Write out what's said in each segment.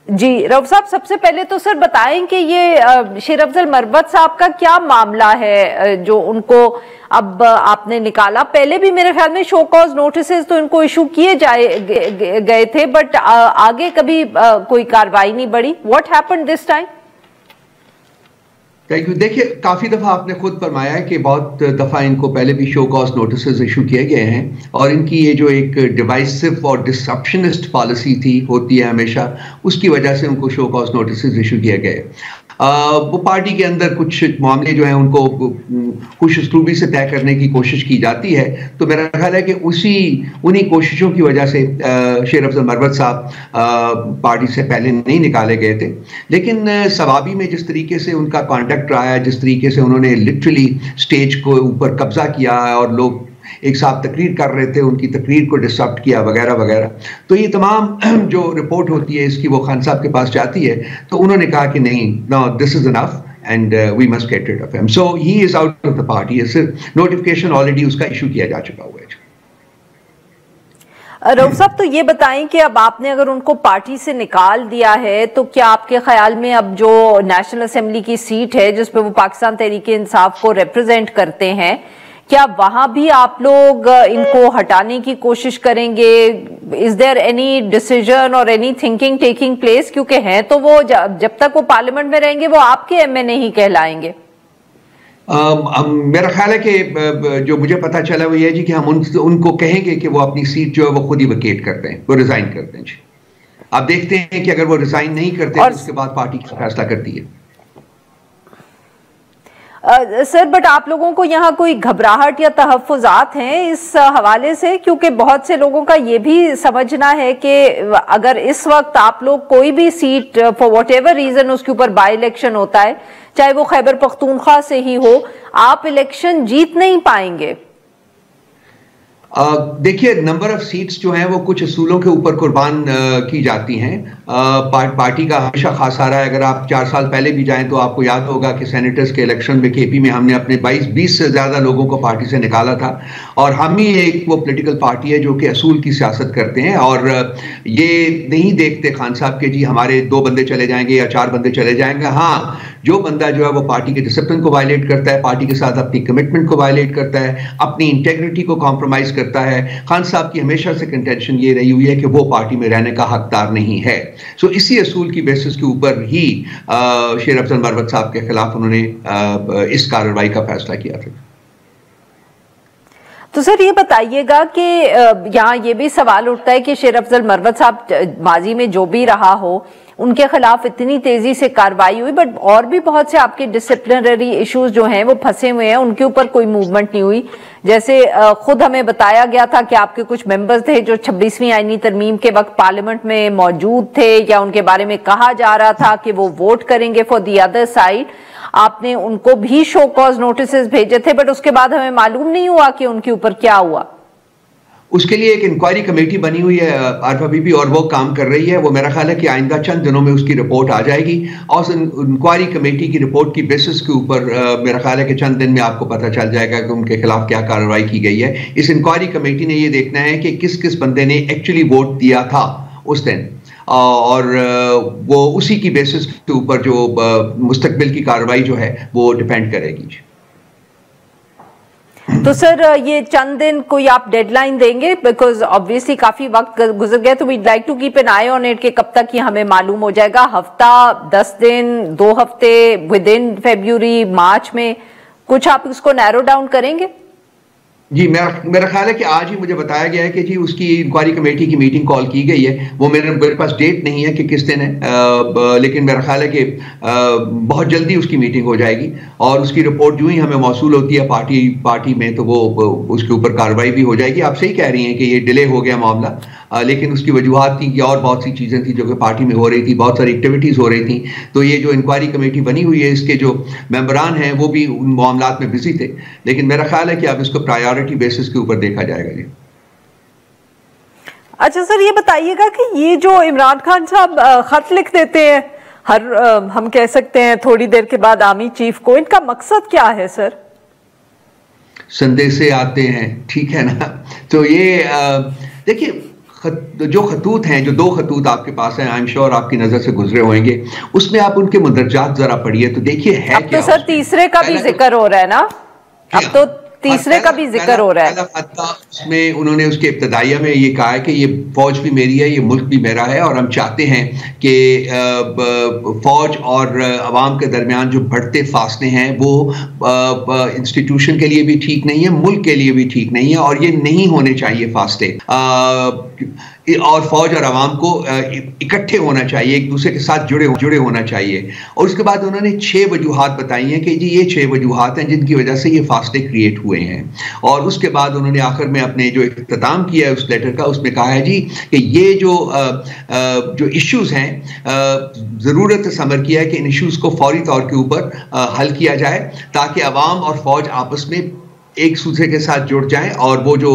जी रऊफ साहब, सबसे पहले तो सर बताएं कि ये शेर अफजल मरवत साहब का क्या मामला है जो उनको अब आपने निकाला। पहले भी मेरे ख्याल में शो कॉज नोटिसेस तो इनको इशू किए गए थे, बट आगे कभी कोई कार्रवाई नहीं बढ़ी। What happened this time? Thank you. देखिए, काफ़ी दफ़ा आपने खुद फरमाया है कि बहुत दफ़ा इनको पहले भी शो कॉज नोटिस इशू किए गए हैं, और इनकी ये जो एक डिवाइसिव और डिसरप्शनिस्ट पॉलिसी थी होती है हमेशा, उसकी वजह से उनको शो कॉज नोटिस इशू किए गए। वो पार्टी के अंदर कुछ मामले जो हैं उनको खुश उसलूबी से तय करने की कोशिश की जाती है, तो मेरा ख्याल है कि उन्हीं कोशिशों की वजह से शेर अफजल मरवत साहब पार्टी से पहले नहीं निकाले गए थे। लेकिन सवाबी में जिस तरीके से उनका कॉन्डक्ट रहा है, जिस तरीके से उन्होंने लिटरली स्टेज को ऊपर कब्जा किया है और लोग एक साथ तकरीर कर रहे थे, उनकी तकरीर को डिस्टर्ब किया वगैरह वगैरह, तो ये तमाम जो रिपोर्ट होती है इसकी वो खान साहब के पास जाती है, तो उन्होंने कहा कि नहीं, no this is enough and we must get rid of him, so he is out of the party. Notification already उसका इशू किया जा चुका हुआ है। रऊफ साहब, तो ये बताएं कि अब आपने अगर उनको पार्टी से निकाल दिया है तो क्या आपके ख्याल में अब जो नेशनल असेंबली की सीट है जिसपे वो पाकिस्तान तहरीक इंसाफ को रिप्रेजेंट करते हैं, क्या वहां भी आप लोग इनको हटाने की कोशिश करेंगे? इज देयर एनी डिसीजन और एनी थिंकिंग टेकिंग प्लेस? क्योंकि हैं तो वो जब तक वो पार्लियामेंट में रहेंगे वो आपके एमएनए ही कहलाएंगे। मेरा ख्याल है कि जो मुझे पता चला वो ये है जी कि हम उनको कहेंगे कि वो अपनी सीट जो है वो खुद ही वेकेट करते हैं, वो रिजाइन करते हैं जी। आप देखते हैं कि अगर वो रिजाइन नहीं करते तो उसके बाद पार्टी फैसला करती है। सर, बट आप लोगों को यहाँ कोई घबराहट या तहफ्फुज़ात हैं इस हवाले से? क्योंकि बहुत से लोगों का ये भी समझना है कि अगर इस वक्त आप लोग कोई भी seat for whatever reason उसके ऊपर बाई इलेक्शन होता है, चाहे वो खैबर पख्तूनख्वा से ही हो, आप इलेक्शन जीत नहीं पाएंगे। देखिए, नंबर ऑफ सीट्स जो हैं वो कुछ असूलों के ऊपर कुर्बान की जाती हैं। पार्टी का हमेशा खासा रहा है। अगर आप 4 साल पहले भी जाएं तो आपको याद होगा कि सेनेटर्स के इलेक्शन में केपी में हमने अपने 22 से ज़्यादा लोगों को पार्टी से निकाला था, और हम ही एक वो पॉलिटिकल पार्टी है जो कि असूल की सियासत करते हैं, और ये नहीं देखते खान साहब के जी हमारे 2 बंदे चले जाएंगे या 4 बंदे चले जाएंगे। हाँ, जो बंदा जो है वो पार्टी के डिसिप्लिन को वायलेट करता है, पार्टी के साथ अपनी कमिटमेंट को वायलेट करता है, अपनी इंटेग्रिटी को कॉम्प्रोमाइज करता है, खान साहब की हमेशा से कंटेंशन ये रही हुई है कि वो पार्टी में रहने का हकदार नहीं है। सो इसी असूल की बेसिस के ऊपर ही शेर अफजल मरवत साहब के खिलाफ उन्होंने इस कार्रवाई का फैसला किया था। तो सर ये बताइएगा कि यहाँ ये भी सवाल उठता है कि शेर अफजल मरवत साहब माजी में जो भी रहा हो उनके खिलाफ इतनी तेजी से कार्रवाई हुई, बट और भी बहुत से आपके डिसिप्लिनरी इश्यूज जो हैं वो फंसे हुए हैं, उनके ऊपर कोई मूवमेंट नहीं हुई। जैसे खुद हमें बताया गया था कि आपके कुछ मेंबर्स थे जो 26वीं आईनी तरमीम के वक्त पार्लियामेंट में मौजूद थे, या उनके बारे में कहा जा रहा था कि वो वोट करेंगे फॉर द अदर साइड। आपने उनको भी शो कॉज नोटिसेस भेजे थे, बट उसके बाद हमें मालूम नहीं हुआ कि उनके ऊपर क्या हुआ। उसके लिए एक इंक्वायरी कमेटी बनी हुई है आरफा बीबी, और वो काम कर रही है। वो मेरा ख्याल है कि आइंदा चंद दिनों में उसकी रिपोर्ट आ जाएगी, और इंक्वायरी कमेटी की रिपोर्ट की बेसिस के ऊपर मेरा ख्याल है कि चंद दिन में आपको पता चल जाएगा कि उनके खिलाफ क्या कार्रवाई की गई है। इस इंक्वायरी कमेटी ने ये देखना है कि किस किस बंदे ने एक्चुअली वोट दिया था उस दिन, और वो उसी की बेसिस के ऊपर जो मुस्तकबिल की कार्रवाई जो है वो डिपेंड करेगी। तो सर ये चंद दिन कोई आप डेडलाइन देंगे? बिकॉज ऑब्वियसली काफी वक्त गुजर गया, तो we like to keep an eye on it कि कब तक ये हमें मालूम हो जाएगा। हफ्ता, 10 दिन, 2 हफ्ते, विद इन फरवरी, मार्च में कुछ आप इसको नैरो डाउन करेंगे? जी, मेरा ख्याल है कि आज ही मुझे बताया गया है कि जी उसकी इंक्वायरी कमेटी की मीटिंग कॉल की गई है। वो मेरे पास डेट नहीं है कि किस दिन है, लेकिन मेरा ख्याल है कि बहुत जल्दी उसकी मीटिंग हो जाएगी, और उसकी रिपोर्ट जो ही हमें मौसूल होती है पार्टी में तो वो उसके ऊपर कार्रवाई भी हो जाएगी। आप सही कह रही हैं कि ये डिले हो गया मामला, लेकिन उसकी वजूहत थी कि और बहुत सी चीज़ें थी जो कि पार्टी में हो रही थी, बहुत सारी एक्टिविटीज़ हो रही थी। तो ये जो इंक्वायरी कमेटी बनी हुई है इसके जो मेंबरान हैं वो भी उन मामलात में बिजी थे, लेकिन मेरा ख्याल है कि अब इसको प्रायोरिटी बेसिस के ऊपर देखा जाएगा जी। अच्छा सर, ये बताइएगा कि ये जो इमरान खान साहब खत लिख देते हैं हम कह सकते हैं थोड़ी देर के बाद आर्मी चीफ को, इनका मकसद क्या है सर? संदेशे आते हैं, ठीक है ना। तो ये देखिए, जो खतूत हैं, जो 2 खतूत आपके पास हैं, आई एम श्योर आपकी नजर से गुजरे होंगे, उसमें आप उनके मुंदरजात जरा पढ़िए तो देखिए है अब क्या। तो सर तीसरे का भी जिक्र हो रहा है ना, अब तो तीसरे का भी जिक्र हो रहा है। उसमें उन्होंने उसके इब्तदाइया में ये कहा है कि ये फौज भी मेरी है, ये मुल्क भी मेरा है, और हम चाहते हैं कि फौज और अवाम के दरमियान जो बढ़ते फासले हैं वो इंस्टीट्यूशन के लिए भी ठीक नहीं है, मुल्क के लिए भी ठीक नहीं है, और ये नहीं होने चाहिए फासले। और फौज और अवाम को इकट्ठे होना चाहिए, एक दूसरे के साथ जुड़े होना चाहिए। और उसके बाद उन्होंने 6 वजूहात बताई हैं कि जी ये 6 वजूहात हैं जिनकी वजह से ये फासले क्रिएट हुए हैं। और उसके बाद उन्होंने आखिर में अपने जो इख्तिताम किया है उस लेटर का, उसमें कहा है जी कि ये जो इश्यूज हैं, ज़रूरत समर किया है कि इन इश्यूज को फौरी तौर के ऊपर हल किया जाए ताकि अवाम और फौज आपस में एक दूसरे के साथ जुड़ जाएं और वो जो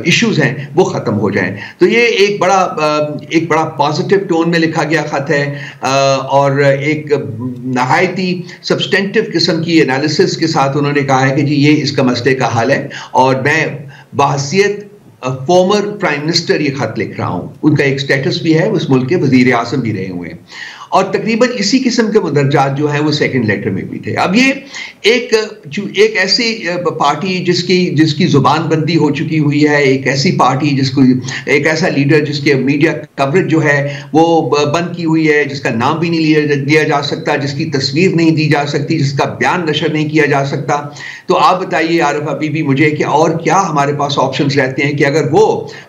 इश्यूज हैं वो ख़त्म हो जाएं। तो ये एक बड़ा पॉजिटिव टोन में लिखा गया ख़त है, और एक नहायती सब्सटेंटिव किस्म की एनालिसिस के साथ उन्होंने कहा है कि जी ये इसका मसले का हल है। और मैं बहसियत फॉर्मर प्राइम मिनिस्टर ये ख़त लिख रहा हूँ, उनका एक स्टेटस भी है, उस मुल्क के वज़ीर आज़म भी रहे हुए हैं, और तकरीबन इसी किस्म के मुदरजात जो है वो सेकंड लेटर में भी थे। अब ये एक ऐसी पार्टी जिसकी जुबानबंदी हो चुकी हुई है, एक ऐसी पार्टी एक ऐसा लीडर जिसके मीडिया कवरेज जो है वो बंद की हुई है, जिसका नाम भी नहीं लिया जा सकता, जिसकी तस्वीर नहीं दी जा सकती, जिसका बयान नशर नहीं किया जा सकता। तो आप बताइए आरिफ हबीबी मुझे कि और क्या हमारे पास ऑप्शंस रहते हैं कि अगर वो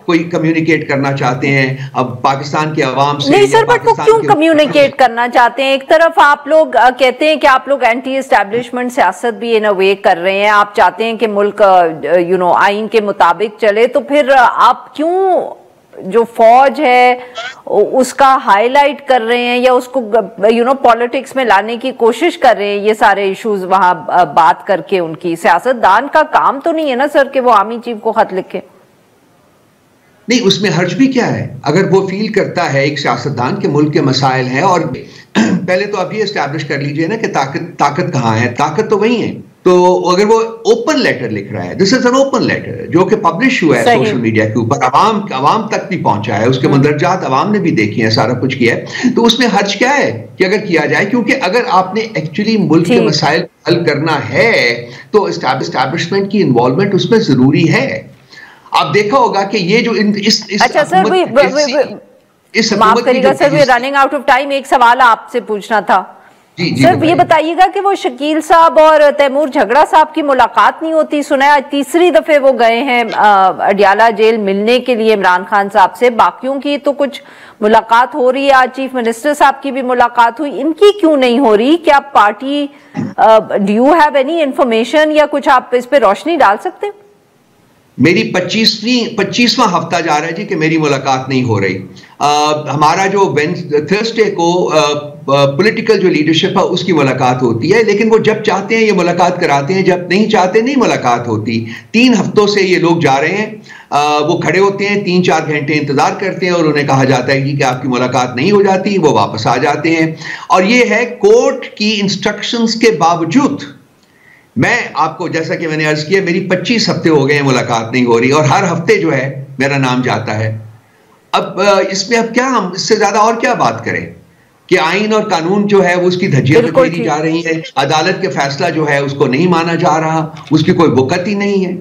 कोई कम्युनिकेट करना चाहते हैं अब पाकिस्तान के अवाम से। नहीं सर, बट वो क्यों कम्युनिकेट करना चाहते हैं? एक तरफ आप लोग कहते हैं कि आप लोग एंटी एस्टैब्लिशमेंट सियासत भी इन अ वे कर रहे हैं, आप चाहते हैं कि मुल्क आइन के मुताबिक चले, तो फिर आप क्यों जो फौज है उसका हाईलाइट कर रहे हैं या उसको पॉलिटिक्स में लाने की कोशिश कर रहे हैं? ये सारे इश्यूज वहां बात करके उनकी सियासतदान का काम तो नहीं है ना सर कि वो आर्मी चीफ को खत लिखे? नहीं, उसमें हर्ज भी क्या है अगर वो फील करता है एक सियासतदान के मुल्क के मसाइल हैं। और पहले तो आप ये एस्टैब्लिश कर लीजिए ना कि ताकत कहाँ है, ताकत तो वही है। तो अगर वो ओपन लेटर लिख रहा है, this is an open letter जो कि पब्लिश हुआ है सोशल मीडिया के ऊपर, अवाम तक भी पहुंचा है, उसके मंदरजात अवाम ने भी देखी है, सारा कुछ किया है, तो उसमें हर्ज क्या है कि अगर किया जाए? क्योंकि अगर आपने एक्चुअली मुल्क के मसाइल हल करना है तो एस्टैब्लिशमेंट की इन्वॉल्वमेंट उसमें जरूरी है। आप देखा होगा कि ये जो अच्छा सर, माफ करिएगा sir, we running out of time, एक सवाल आपसे पूछना था। जी सर ये बताइएगा कि वो शकील साहब और तैमूर झगड़ा साहब की मुलाकात नहीं होती? सुना है आज तीसरी दफे वो गए हैं अडियाला जेल मिलने के लिए इमरान खान साहब से, बाकियों की तो कुछ मुलाकात हो रही है, आज चीफ मिनिस्टर साहब की भी मुलाकात हुई, इनकी क्यों नहीं हो रही? क्या party, do you have any information या कुछ आप इस पे रोशनी डाल सकते हैं? मेरी 25वां हफ्ता जा रहा है जी कि मेरी मुलाकात नहीं हो रही। हमारा जो थर्सडे को पॉलिटिकल जो लीडरशिप है उसकी मुलाकात होती है, लेकिन वो जब चाहते हैं ये मुलाकात कराते हैं, जब नहीं चाहते नहीं मुलाकात होती। 3 हफ्तों से ये लोग जा रहे हैं, वो खड़े होते हैं, 3-4 घंटे इंतजार करते हैं और उन्हें कहा जाता है कि आपकी मुलाकात नहीं हो जाती, वो वापस आ जाते हैं। और ये है कोर्ट की इंस्ट्रक्शंस के बावजूद। मैं आपको जैसा कि मैंने अर्ज किया, मेरी 25 हफ्ते हो गए मुलाकात नहीं हो रही, और हर हफ्ते जो है मेरा नाम जाता है। अब इसमें अब क्या हम इससे ज्यादा और क्या बात करें कि आइन और कानून जो है वो उसकी धज्जियां बिखेरी जा रही है, अदालत के फैसला जो है उसको नहीं माना जा रहा, उसकी कोई वक़्त ही नहीं है।